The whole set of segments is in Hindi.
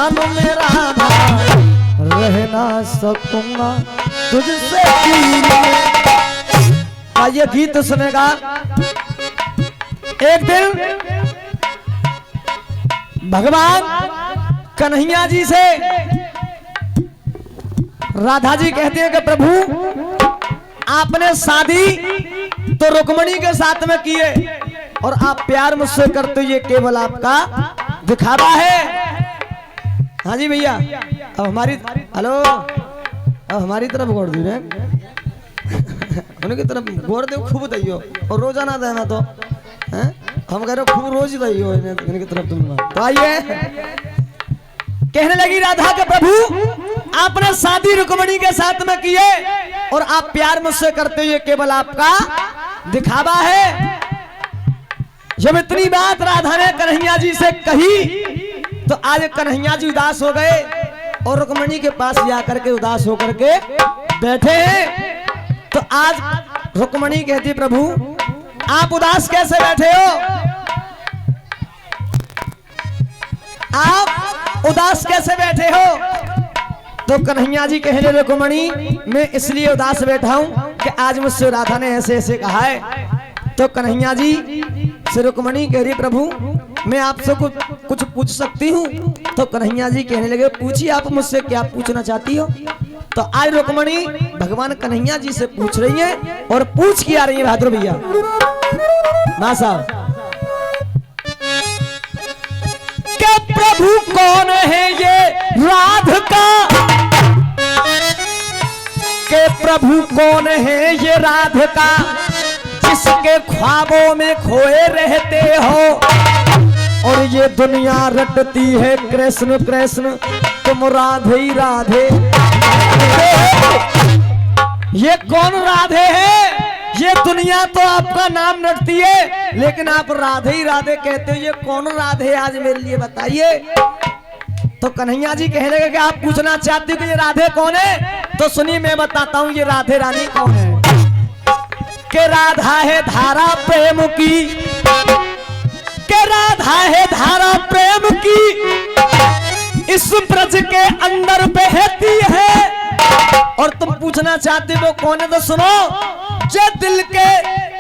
ध्यान मेरा ना रह ना सकूंगा तुझसे। ये गीत सुनेगा। एक दिन भगवान कन्हैया जी से राधा जी कहते हैं कि प्रभु आपने शादी तो रुक्मणी के साथ में किए और आप प्यार मुझसे करते ये केवल आपका दिखावा है। हाँ जी भैया, अब हमारी हेलो, अब हमारी तरफ गौर दी रे उनकी तरफ गौर दे खूब दैयो और रोजाना देना तो हैं, हम कह रहे खूब रोज ही दैयो इनकी तरफ तुम। तो आइए, कहने लगी राधा के प्रभु आपने शादी रुक्मणी के साथ में किए और आप प्यार मुझसे करते ये केवल आपका दिखावा है। जब इतनी बात राधा ने कन्हैया जी से कही तो आज कन्हैया जी उदास हो गए और रुक्मणी के पास जाकर के उदास होकर के बैठे हैं। तो आज रुक्मणी कहती प्रभु आप उदास कैसे बैठे हो, आप उदास कैसे बैठे हो। तो कन्हैया जी कहने रुक्मणी मैं इसलिए उदास बैठा हूं कि आज मुझसे राधा ने ऐसे ऐसे कहा है। तो कन्हैया जी से रुक्मणी कह रही प्रभु मैं आपसे कुछ पूछ सकती हूँ। तो कन्हैया जी कहने लगे पूछिए आप मुझसे क्या पूछना चाहती हो। तो आज रुक्मणी भगवान कन्हैया जी से पूछ रही है और पूछ के आ रही है बहादुर भैया मां साहब के प्रभु कौन है ये राधिका, के प्रभु कौन है ये राधिका जिसके ख्वाबों में खोए रहते हो और ये दुनिया रटती है कृष्ण कृष्ण तुम राधे ही राधे। ये कौन राधे है, ये दुनिया तो आपका नाम रटती है लेकिन आप राधे ही राधे कहते हो, ये कौन राधे आज मेरे लिए बताइए। तो कन्हैया जी कहने लगे कि आप पूछना चाहते हो कि ये राधे कौन है, तो सुनिए मैं बताता हूँ ये राधे रानी कौन है। के राधा है धारा प्रेम की, के राधा है धारा प्रेम की इस ब्रज के अंदर बहती है। और तुम पूछना चाहते हो कौन है, तो सुनो जो दिल के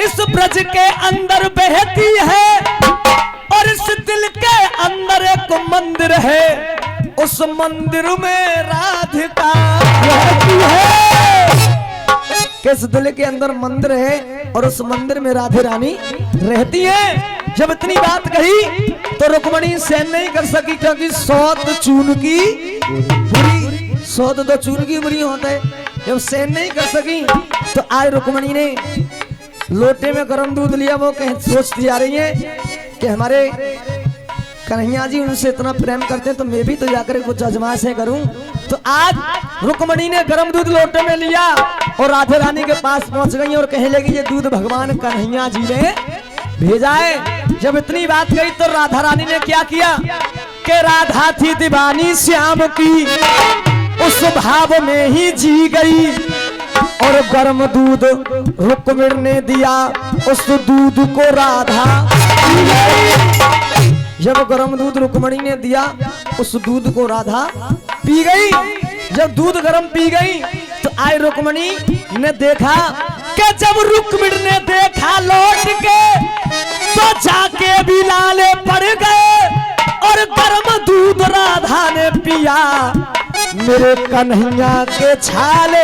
इस ब्रज के अंदर बहती है और इस दिल के अंदर एक मंदिर है, उस मंदिर में राधिका रहती है। किस दिल के अंदर मंदिर है और उस मंदिर में राधे रानी रहती है। जब इतनी बात कही तो रुक्मणी सहन नहीं कर सकी क्योंकि सौत चून की बुरी, सौत तो चून की बुरी होता है। जब सहन नहीं कर सकी तो आज रुक्मणी ने लोटे में गर्म दूध लिया। वो सोचती जा रही है कि हमारे कन्हैया जी उनसे इतना प्रेम करते हैं तो मैं भी तो जाकर कुछ आजमाइशें करूं। तो आज रुक्मणी ने गर्म दूध लोटे में लिया और राधा रानी के पास पहुंच गई और कहने लगी ये दूध भगवान कन्हैया जी ने भेजा है। जब इतनी बात कही तो राधा रानी ने क्या किया कि राधा थी दीवानी श्याम की उस भाव में ही जी गई और गर्म दूध रुक्मिणी ने दिया उस दूध को राधा पी गई। जब गर्म दूध रुक्मिणी ने दिया उस दूध को राधा पी गई। जब दूध गर्म पी गई तो आई रुक्मिणी ने देखा कि जब रुक्मिणी ने देखा लौट के तो जाके भी लाले पड़ गए और गर्म दूध राधा ने पिया मेरे कन्हैया के छाले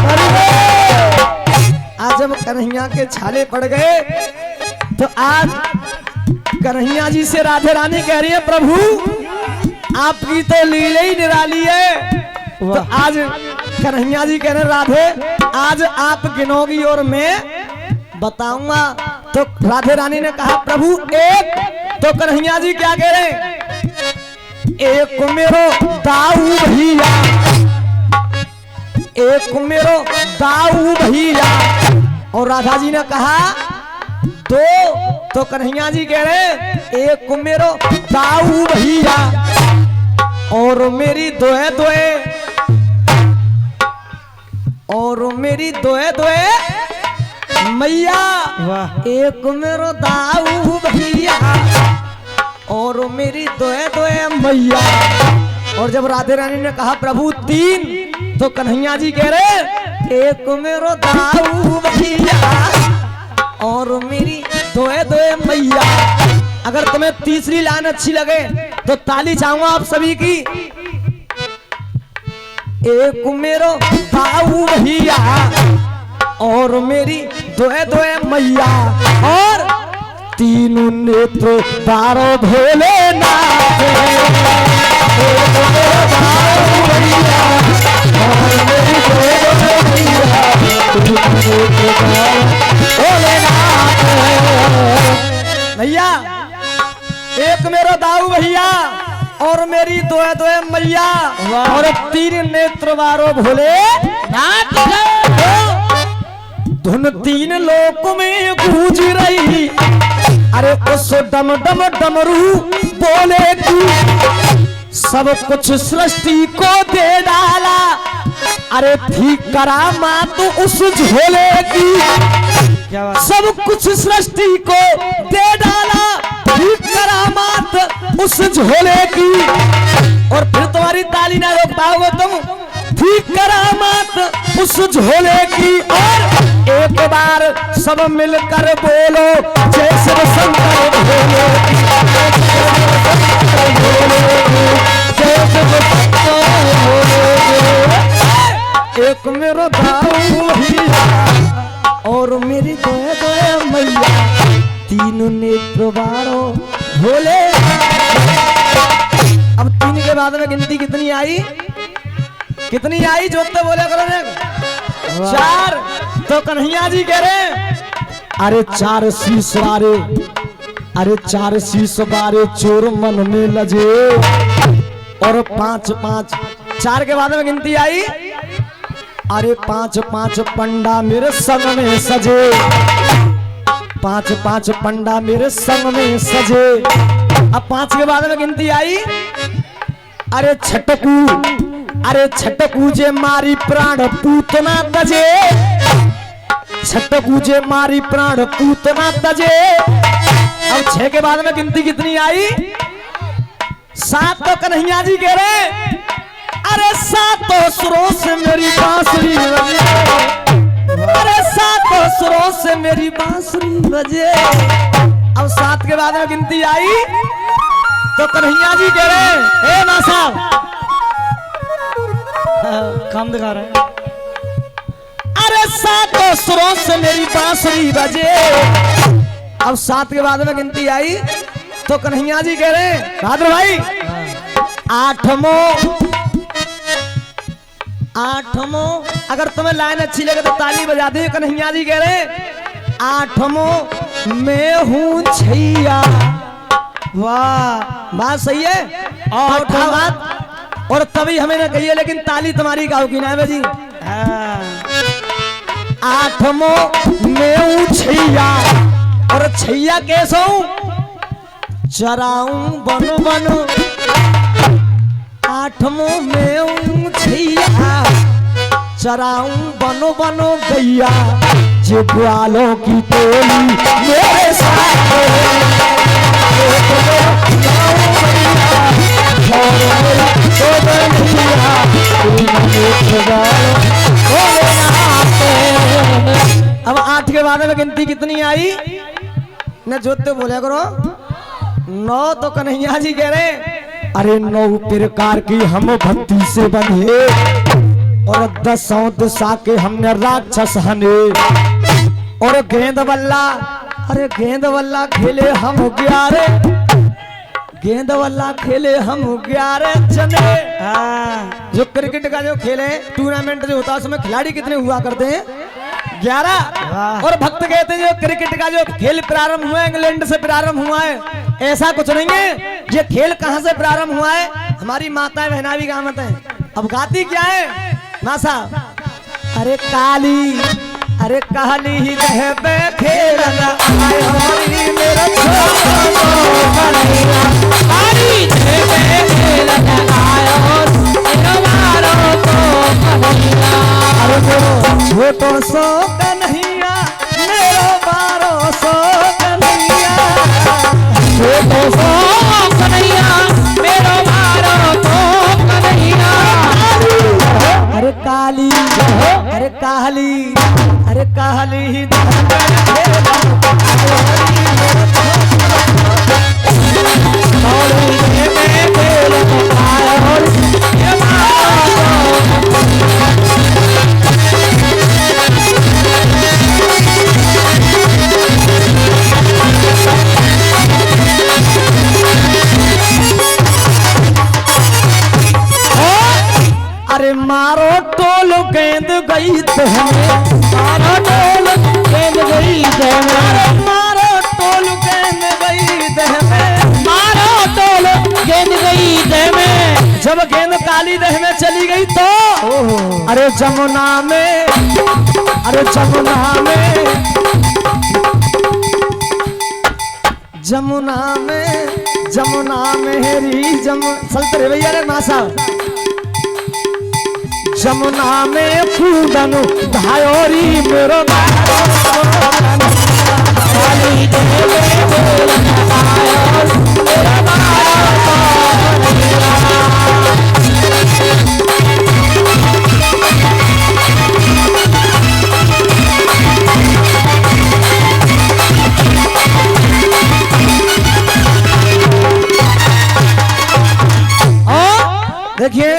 पड़ गए। आज जब कन्हैया के छाले पड़ गए तो आज कन्हैया जी से राधे रानी कह रही है प्रभु आपकी तो लीला ही निराली है। तो आज कन्हैया जी कह रहे राधे आज आप गिनोगी और मैं बताऊंगा। तो राधे रानी ने कहा प्रभु एक। तो कन्हैया जी क्या कह रहे एक मेरो दाऊ भैया, एक मेरो दाऊ भैया। और राधा जी ने कहा दो। तो कन्हैया जी कह रहे एक मेरो दाऊ भैया और मेरी दोए दोए और मेरी दोए दोए मैया। एक मेरो दाऊ भैया और मेरी दोए दोए मैया। और जब राधे रानी ने कहा प्रभु 3, तो कन्हैया जी कह रहे एक मेरो दाऊ भैया और मेरी दोए दोए मैया। अगर तुम्हें तीसरी लाइन अच्छी लगे तो ताली चाहूंगा आप सभी की। एक मेरो दाऊ भैया और मेरी दोए दोए मैया और 3 नेत्र 12 भोलेनाथ। एक मेरो दाऊ भैया और मेरी दोए दोए मैया 3 नेत्र 12 भोलेनाथ। भैया एक मेरो दाऊ भैया और मेरी दोए दोए मैया और 3 नेत्र 12 भोलेनाथ। धुन 3 लोक में गूंज रही, अरे उस डम डम डमरू बोले तू सब कुछ सृष्टि को दे डाला। अरे थी करामात उस झोले की, सब कुछ सृष्टि को दे डाला, थी करामात उस झोले की। और फिर तुम्हारी ताली ना रोक पाओगे तुम। थी करामात उस झोले की। और एक बार सब मिलकर बोलो जय शिव शंकर भोले की, जय शिव शंकर भोले। एक मेरो दाऊ भैया और मेरी दोए दोए मैया 3 नेत्र 12 भोले। अब 3 के बाद में गिनती कितनी आई? कितनी आई? जोते बोले करो ने 4। तो कन्हैया जी कह रहे अरे 4 शीश वारे, अरे 4 शीश वारे चोर मन में लजे और 5 5। 4 के बाद में गिनती आई अरे 5 5 पंडा मेरे संग में सजे, 5 5 पंडा मेरे संग में सजे। अब 5 के बाद में गिनती आई अरे छटकू, अरे छटकू जे मारी प्राण पूतना तजे, छटकू जे मारी प्राण पूतना तजे। अब 6 के बाद में गिनती कितनी आई? 7। तो कन्हैया जी कह रहे अरे 7 सुरों से मेरी बांसुरी बजे, अरे 7 सुरों से मेरी बांसुरी बजे। अब 7 के बाद में गिनती आई तो कन्हैया जी कह रहे हे मां साहब काम दिखा रहे हैं। अरे 7 सुरों से मेरी बांसुरी बजे। अब 7 के बाद में गिनती आई तो कन्हैया जी कह रहे बहादुर भाई 8मो। अगर तुम्हें लाइन अच्छी लगे तो ताली बजा दे। कन्हैया जी कह रहे 8मो मैं हूँ छैया। वाह बात सही है और बात और तभी हमें ना कहिए लेकिन ताली तुम्हारी गाँव की नाम है जी। 8मो मैं हूँ छैया और छैया कैसा हूँ? चराऊं बन बन 8मो मैं हूँ छैया, चराऊं बनो बनो गैया जे ग्वालों की टोली मेरे साथ। अब 8 के बाद में गिनती कितनी आई? न जोते बोले करो 9। तो कन्हैया जी कह रहे अरे 9 प्रकार की हम भक्ति से बंधे और 10 दिशा के हमने राक्षस हने और गेंद बल्ला, अरे गेंद बल्ला खेले हम 11, गेंद बल्ला खेले हम 11 जने। जो क्रिकेट का जो खेल है टूर्नामेंट जो होता है उसमें खिलाड़ी कितने हुआ करते हैं? 11। और भक्त कहते हैं जो क्रिकेट का जो खेल प्रारंभ हुआ है इंग्लैंड से प्रारंभ हुआ है, ऐसा कुछ नहीं है। ये खेल कहाँ से प्रारंभ हुआ है? हमारी माताएं बहना भी गावत है। अब गाती क्या है माँ साहब? अरे काली, अरे काली ही रहबे खेलना आए हमारी मेरा काली रहबे खेलना आयो हमारो तो अरे छोटो सो कन्हैया मेरो 12 सौ कन्हैया, छोटो सो कन्हैया मेरो 12 सौ कहली अरे कहली अरे मारो टोल गेंद गई तो मारो टोल गेंद गई तो मारो टोल गेंद गई दह में मारो टोल गेंद गई दह में जब गेंद काली दह में चली गई तो अरे जमुना में अरे जमुना में जमुना में जमुना मेरी चलते रे भैया रे मासा जमुना में फूलन धायोरी मेरो देखिए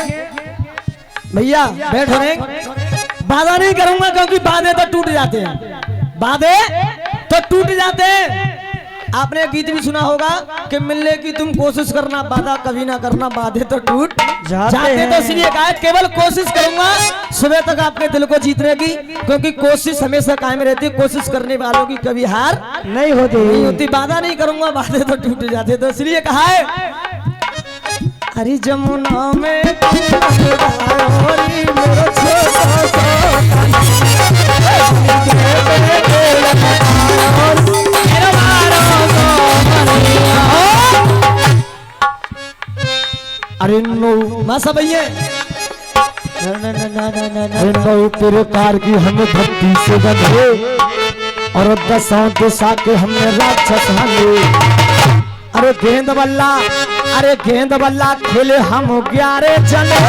भैया बैठ रहे बाधा नहीं करूंगा क्योंकि बाधे तो टूट जाते हैं बाधे तो टूट जाते हैं। आपने गीत भी सुना होगा कि मिलने की तुम कोशिश करना बाधा कभी ना करना बाधे तो टूट जाते तो इसलिए कहा केवल कोशिश करूंगा सुबह तक आपके दिल को जीतने की क्योंकि कोशिश हमेशा कायम रहती है। कोशिश करने वालों की कभी हार नहीं होती बाधा नहीं करूंगा बाधे तो टूट जाते तो इसलिए कहा है हरी जमुना में अरे नो मासा भैया अरे नौ प्रकार की हमें भक्ति से बंधे और दसों दिशा के हमने राक्षस हमें अरे गेंद बल्ला खेले हम 11 जने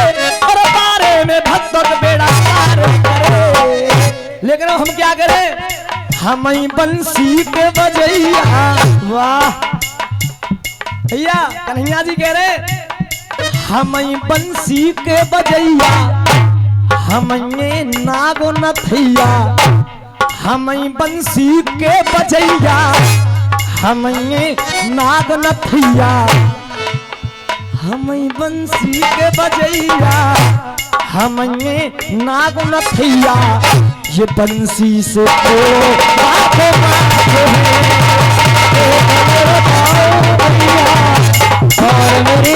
और बारे में भक्तों का बेड़ा पार करे लेकिन हम क्या करें हम बंसी के बजैया वाह भैया कन्हैया जी कह रहे हम बंसी के बजैया हम नागो नथैया हम बंसी के बजैया हम नाग नथैया हम बंसी के बजैया हम नाग नथैया ये बंसी से और मेरी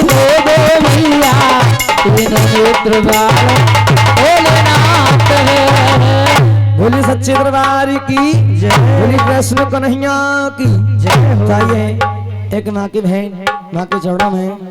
बोली सच्चे दरबार की जय बोली कृष्ण कन्हैया की जय हो। एक माँ की बहन माँ के चरणों में